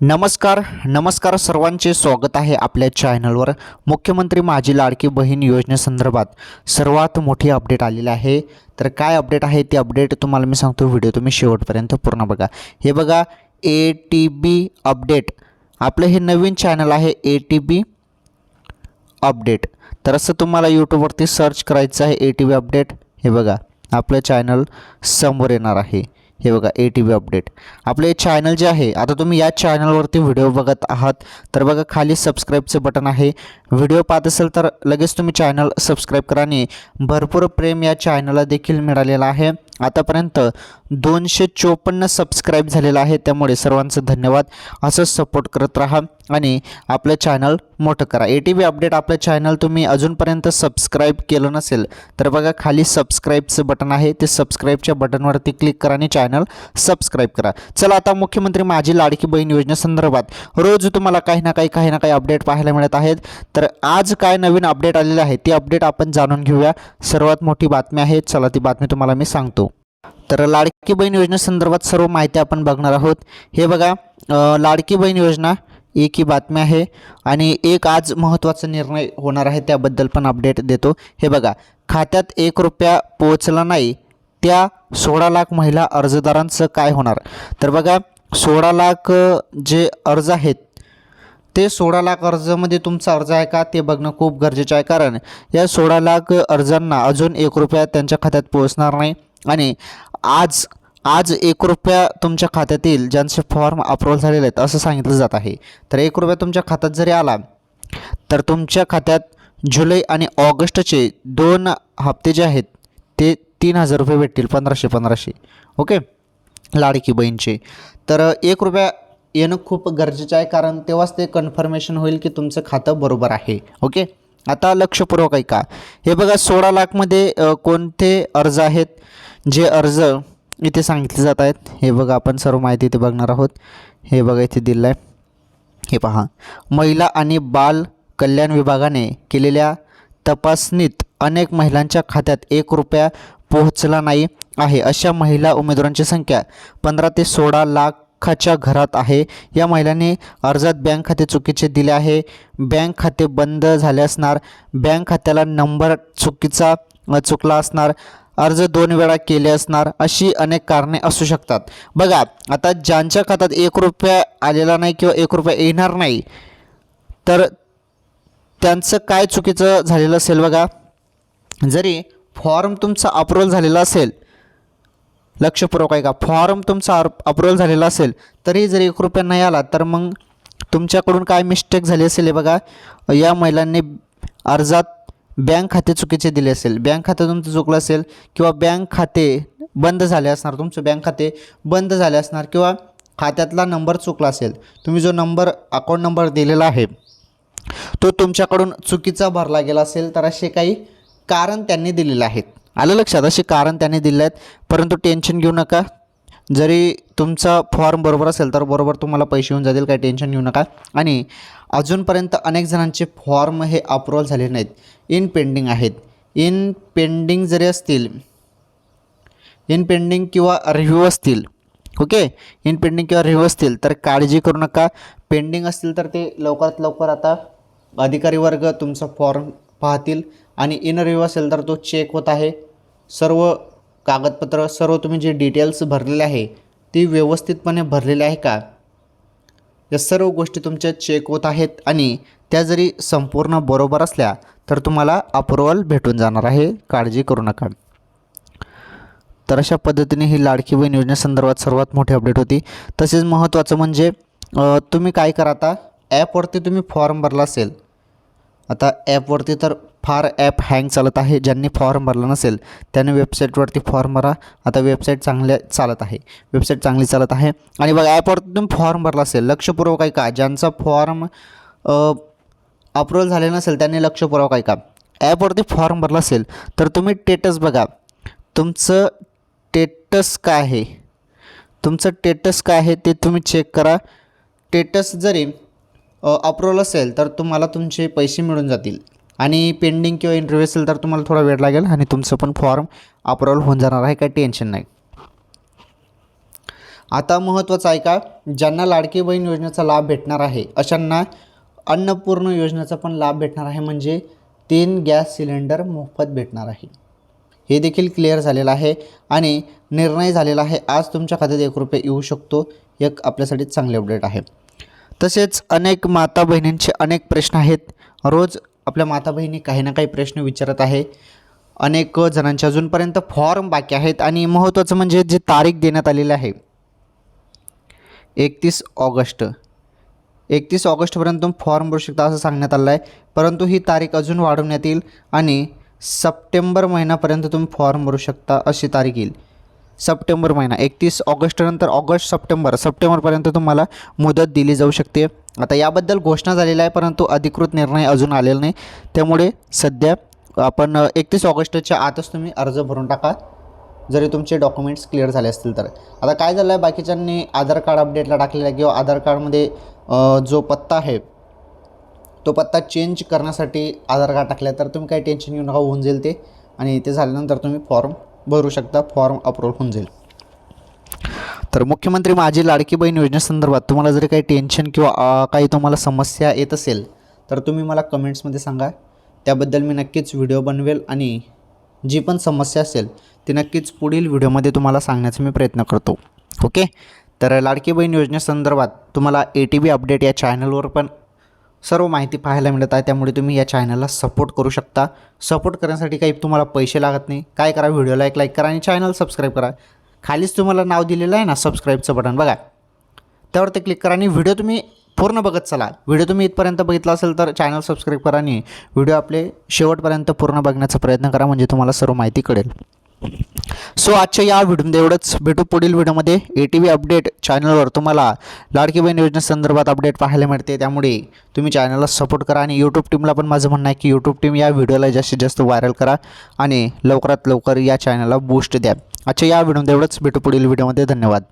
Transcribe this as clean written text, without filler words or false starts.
नमस्कार सर्वांचे स्वागत आहे आपल्या चॅनलवर। मुख्यमंत्री माझी लाडकी बहीण योजनेसंदर्भात सर्वात मोठी अपडेट आलेली आहे। तर काय अपडेट आहे ती अपडेट तुम्हाला मी सांगतो, व्हिडिओ तुम्ही शेवटपर्यंत पूर्ण बघा। हे बघा ATB अपडेट, आपलं हे नवीन चॅनल आहे ATB अपडेट। तर असं तुम्हाला यूट्यूबवरती सर्च करायचं आहे ATB अपडेट। हे बघा आपलं चॅनल समोर येणार आहे। हे बघा ATB अपडेट आपले चॅनल जे आहे। आता तुम्ही या चॅनलवरती व्हिडिओ बघत आहात तर बघा खाली सबस्क्राईबचं बटन आहे। व्हिडिओ पाहत असेल तर लगेच तुम्ही चॅनल सबस्क्राईब करा आणि भरपूर प्रेम या चॅनलला देखील मिळालेलं आहे। आतापर्यंत 254 सबस्क्राईब झालेलं आहे, त्यामुळे सर्वांचं धन्यवाद। असं सपोर्ट करत राहा आणि आपलं चॅनल मोठं करा। ATB अपडेट आपलं चॅनल तुम्ही अजूनपर्यंत सबस्क्राईब केलं नसेल तर बघा खाली सबस्क्राईबचं बटन आहे, ते सबस्क्राईबच्या बटनवरती क्लिक करा आणि चॅनल सबस्क्राईब करा। चला आता मुख्यमंत्री माझी लाडकी बहीण योजनेसंदर्भात रोज तुम्हाला काही ना काही अपडेट पाहायला मिळत आहेत। तर आज काय नवीन अपडेट आलेले आहे ती अपडेट आपण जाणून घेऊया। सर्वात मोठी बातमी आहे, चला ती बातमी तुम्हाला मी सांगतो। तर लाडकी बहीण योजनेसंदर्भात सर्व माहिती आपण बघणार आहोत। हे बघा लाडकी बहीण योजना एक ही बातमी आहे आणि एक आज महत्त्वाचा निर्णय होणार आहे, त्याबद्दल पण अपडेट देतो। हे बघा खात्यात 1 रुपया पोहोचला नाही त्या 16 लाख महिला अर्जदारांचं काय होणार। तर बघा 16 लाख जे अर्ज आहेत ते 16 लाख अर्जामध्ये तुमचा अर्ज आहे का ते बघणं खूप गरजेचं आहे, कारण या 16 लाख अर्जांना अजून 1 रुपया त्यांच्या खात्यात पोहोचणार नाही। आणि आज 1 रुपया तुमच्या खात्यात येईल ज्यांचे फॉर्म अप्रूव्ह झालेले आहेत असं सांगितलं जात आहे। तर 1 रुपया तुमच्या खात्यात जरी आला तर तुमच्या खात्यात जुलै आणि ऑगस्टचे 2 हप्ते जे आहेत ते 3000 रुपये भेटतील, 1500 ओके लाडकी बहीणचे। तर 1 रुपया येणं खूप गरजेचं आहे, कारण तेव्हाच ते कन्फर्मेशन होईल की तुमचं खातं बरोबर आहे। ओके आता लक्षपूर्वक ऐका। हे बघा 16 लाखमध्ये कोणते अर्ज आहेत, जे अर्ज इथे सांगितले जात आहेत। हे बघा आपण सर्व माहिती इथे बघणार आहोत। हे बघा इथे दिलं आहे, हे पहा। महिला आणि बाल कल्याण विभागाने केलेल्या तपासणीत अनेक महिलांच्या खात्यात 1 रुपया पोहोचला नाही आहे। अशा महिला उमेदवारांची संख्या 15 ते 16 लाखाच्या घरात आहे। या महिलांनी अर्जात बँक खाते चुकीचे दिले आहे, बँक खाते बंद झाले असणार, बँक खात्याला नंबर चुकला असणार, अर्ज 2 वेळा केले असणार, अशी अनेक कारणे असू शकतात। बघा आता ज्यांच्या खात्यात 1 रुपया आलेला नाही किंवा 1 रुपया येणार नाही तर त्यांचं काय चुकीचं झालेलं असेल। बघा जरी फॉर्म तुमचा अप्रूव्हल झालेला असेल, लक्षपूर्वक आहे का, फॉर्म तुमचा अप्रूव्हल झालेला असेल तरी जरी 1 रुपया नाही आला तर मग तुमच्याकडून काय मिस्टेक झाली असेल। हे बघा या महिलांनी अर्जात बँक खाते चुकीचे दिले असेल, बँक खाते तुमचं चुकलं असेल किंवा बँक खाते बंद झाले असणार, तुमचं बँक खाते बंद झाले असणार किंवा खात्यातला नंबर चुकला असेल। तुम्ही जो नंबर अकाउंट नंबर दिलेला आहे तो तुमच्याकडून चुकीचा भरला गेला असेल, तर असे काही कारण त्यांनी दिलेले आहेत। आलं लक्षात, असे कारण त्यांनी दिले आहेत। परंतु टेन्शन घेऊ नका, जरी तुमचा फॉर्म बरोबर असेल तर बरोबर तुम्हाला पैसे येऊन जातील, काही टेन्शन घेऊ नका। आणि अजूनपर्यंत अनेक जणांचे फॉर्म हे अप्रूव्हल झाले नाहीत, इन पेंडिंग आहेत। इन पेंडिंग जरी असतील, इन पेंडिंग किंवा रिव्ह्यू असतील, ओके इन पेंडिंग किंवा रिव्ह्यू असतील तर काळजी करू नका। पेंडिंग असतील तर ते लवकरात लवकर आता अधिकारी वर्ग तुमचा फॉर्म पाहतील आणि इन रिव्ह्यू असेल तर तो चेक होत आहे। सर्व कागदपत्र, सर्व तुम्ही जे डिटेल्स भरलेले आहे ती व्यवस्थितपणे भरलेले आहे का, या सर्व गोष्टी तुमच्या चेक होत आहेत आणि त्या जरी संपूर्ण बरोबर असल्या तर तुम्हाला अप्रूव्हल भेटून जाणार आहे, काळजी करू नका। तर अशा पद्धतीने ही लाडकी बहीण योजनेसंदर्भात सर्वात मोठी अपडेट होती। तसेच महत्त्वाचं म्हणजे तुम्ही काय करा, आता ॲपवरती तुम्ही फॉर्म भरला असेल, आता ॲपवरती तर फार ॲप हँग चालत आहे, ज्यांनी फॉर्म भरला नसेल त्याने वेबसाईटवरती फॉर्म भरा। आता वेबसाईट चांगली चालत आहे आणि बघा ॲपवरती तुम्ही फॉर्म भरला असेल, लक्षपूर्वक आहे का, ज्यांचा फॉर्म अप्रूव्हल झाले नसेल त्यांनी लक्षपूर्वक आहे का, ॲपवरती फॉर्म भरला असेल तर तुम्ही टेटस बघा, तुमचं टेटस काय आहे, तुमचं टेटस काय आहे ते तुम्ही चेक करा। टेटस जरी अप्रूव्हल असेल तर तुम्हाला तुमचे पैसे मिळून जातील आणि पेंडिंग किंवा इंटरव्ह्यू असेल तर तुम्हाला थोडा वेळ लागेल आणि तुमचं पण फॉर्म अप्रूव्हल होऊन जाणार आहे, काही टेन्शन नाही। आता महत्त्वाचं आहे का, ज्यांना लाडकी बहीण योजनेचा लाभ भेटणार आहे अशांना अन्नपूर्ण योजनेचा पण लाभ भेटणार आहे, म्हणजे 3 गॅस सिलेंडर मोफत भेटणार आहे. हे देखील क्लिअर झालेलं आहे आणि निर्णय झालेला आहे. आज तुमच्या खात्यात ₹1 येऊ शकतो. एक आपल्यासाठी चांगले अपडेट आहे. तसेच अनेक माता बहिणींचे अनेक प्रश्न आहेत. रोज आपल्या माता बहिणी काही ना काही प्रश्न विचारत आहे. अनेक जणांचे अजूनपर्यंत फॉर्म बाकी आहेत आणि महत्त्वाचं म्हणजे जी तारीख देण्यात आलेली आहे 31 ऑगस्ट. 31 ऑगस्टपर्यंत तुम्ही फॉर्म भरू शकता असं सांगण्यात आलं आहे. परंतु ही तारीख अजून वाढवण्यात येईल आणि सप्टेंबर महिन्यापर्यंत तुम्ही फॉर्म भरू शकता अशी तारीख येईल. सप्टेंबर महिना 31 ऑगस्टनंतर ऑगस्ट सप्टेंबरपर्यंत तुम्हाला मुदत दिली जाऊ शकते. आता याबद्दल घोषणा झालेली आहे, परंतु अधिकृत निर्णय अजून आलेला नाही. त्यामुळे सध्या आपण 31 ऑगस्टच्या आतच तुम्ही अर्ज भरून टाका, जरी तुमचे डॉक्युमेंट्स क्लिअर झाले असतील तर. आता काय झालं आहे, बाकीच्यांनी आधार कार्ड अपडेटला टाकलेला आहे किंवा आधार कार्डमध्ये जो पत्ता आहे तो पत्ता चेंज करण्यासाठी आधार कार्ड टाकला आहे, तर तुम्ही काही टेन्शन घेऊ नका, होऊन जाईल ते. आणि ते झाल्यानंतर तुम्ही फॉर्म भरू शकता, फॉर्म अप्रूव्ह होऊन जाईल. तर मुख्यमंत्री माझी लाडकी बहीण योजनेसंदर्भात तुम्हाला जरी काही टेन्शन किंवा काही तुम्हाला समस्या येत असेल तर तुम्ही मला कमेंट्समध्ये सांगा. त्याबद्दल मी नक्कीच व्हिडिओ बनवेल आणि जी पण समस्या असेल ती नक्कीच पुढील व्हिडिओमध्ये तुम्हाला सांगण्याचा मी प्रयत्न करतो. ओके. तर लाडकी बहीण योजनेसंदर्भात तुम्हाला ATV अपडेट या चॅनलवर पण सर्व माहिती पाहायला मिळत आहे. त्यामुळे तुम्ही या चॅनलला सपोर्ट करू शकता. सपोर्ट करण्यासाठी काही तुम्हाला पैसे लागत नाही. काय करा, व्हिडिओला एक लाईक करा आणि चॅनल सबस्क्राईब करा. खालीच तुम्हाला नाव दिलेलं आहे ना सबस्क्राईबचं बटन, बघा त्यावर ते क्लिक करा आणि व्हिडिओ तुम्ही पूर्ण बघत चला. व्हिडिओ तुम्ही इथपर्यंत बघितला असेल तर चॅनल सबस्क्राईब करा आणि व्हिडिओ आपले शेवटपर्यंत पूर्ण बघण्याचा प्रयत्न करा, म्हणजे तुम्हाला सर्व माहिती कळेल. सो आजच्या या व्हिडिओमध्ये एवढंच. भेटू पुढील व्हिडिओमध्ये. ATV अपडेट चॅनलवर तुम्हाला लाडकी बहीण योजनेसंदर्भात अपडेट पाहायला मिळते. त्यामुळे तुम्ही चॅनलला सपोर्ट करा आणि यूट्यूब टीमला पण माझं म्हणणं आहे की यूट्यूब टीम या व्हिडिओला जास्तीत जास्त व्हायरल करा आणि लवकरात लवकर या चॅनलला बूस्ट द्या. आजच्या या व्हिडिओमध्ये एवढंच. भेटू पुढील व्हिडिओमध्ये. धन्यवाद.